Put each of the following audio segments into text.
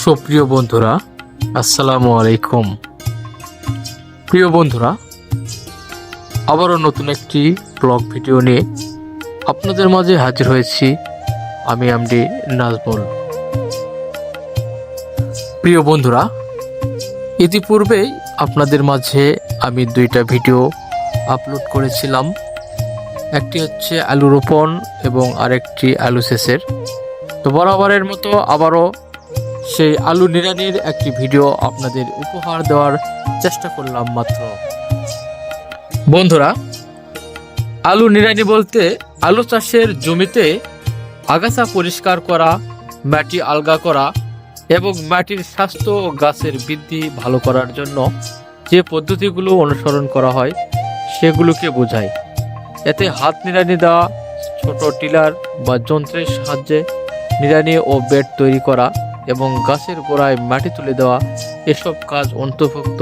সুপ্রিয় বন্ধুরা, আসসালামু আলাইকুম। প্রিয় বন্ধুরা, আবারও নতুন একটি ব্লগ ভিডিও নিয়ে আপনাদের মাঝে হাজির হয়েছি। আমি এমডি নাজমুল। প্রিয় বন্ধুরা, ইতিপূর্বেই আপনাদের মাঝে আমি দুইটা ভিডিও আপলোড করেছিলাম। একটি হচ্ছে আলু রোপণ এবং আরেকটি আলু সেচের। তো বরাবরের মতো আবারও সেই আলু নিড়ানির একটি ভিডিও আপনাদের উপহার দেওয়ার চেষ্টা করলাম মাত্র। বন্ধুরা, আলু নিড়ানি বলতে আলু চাষের জমিতে আগাছা পরিষ্কার করা, মাটি আলগা করা এবং মাটির স্বাস্থ্য ও গাছের বৃদ্ধি ভালো করার জন্য যে পদ্ধতিগুলো অনুসরণ করা হয় সেগুলোকে বোঝায়। এতে হাত নিড়ানি দেওয়া, ছোট টিলার বা যন্ত্রের সাহায্যে নিড়ানি ও বেড তৈরি করা এবং গাছের গোড়ায় মাটি তুলে দেওয়া এসব কাজ অন্তর্ভুক্ত,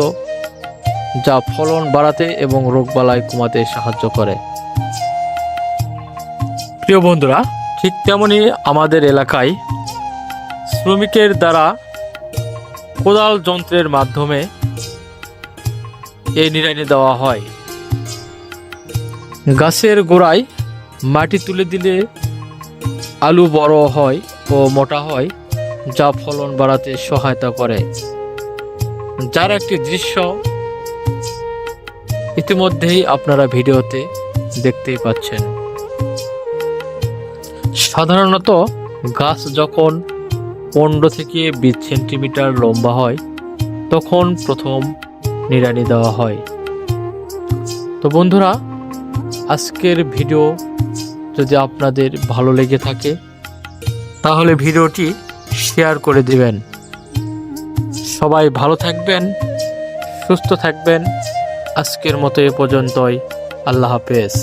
যা ফলন বাড়াতে এবং রোগবালাই কমাতে সাহায্য করে। প্রিয় বন্ধুরা, ঠিক তেমনি আমাদের এলাকায় শ্রমিকের দ্বারা কোদাল যন্ত্রের মাধ্যমে এই নিড়ানি দেওয়া হয়। গাছের গোড়ায় মাটি তুলে দিলে আলু বড় হয় ও মোটা হয়, যা ফলন বাড়াতে সহায়তা করে। যার একটি দৃশ্য ইতিমধ্যেই আপনারা ভিডিওতে দেখতেই পাচ্ছেন। সাধারণত গাছ যখন 15 থেকে 20 সেন্টিমিটার লম্বা হয় তখন প্রথম নিড়ানি দেওয়া হয়। তো বন্ধুরা, আজকের ভিডিও যদি আপনাদের ভালো লেগে থাকে তাহলে ভিডিওটি শেয়ার করে দিবেন। সবাই ভালো থাকবেন, সুস্থ থাকবেন। আজকের মতো এ পর্যন্তই। আল্লাহ হাফেজ।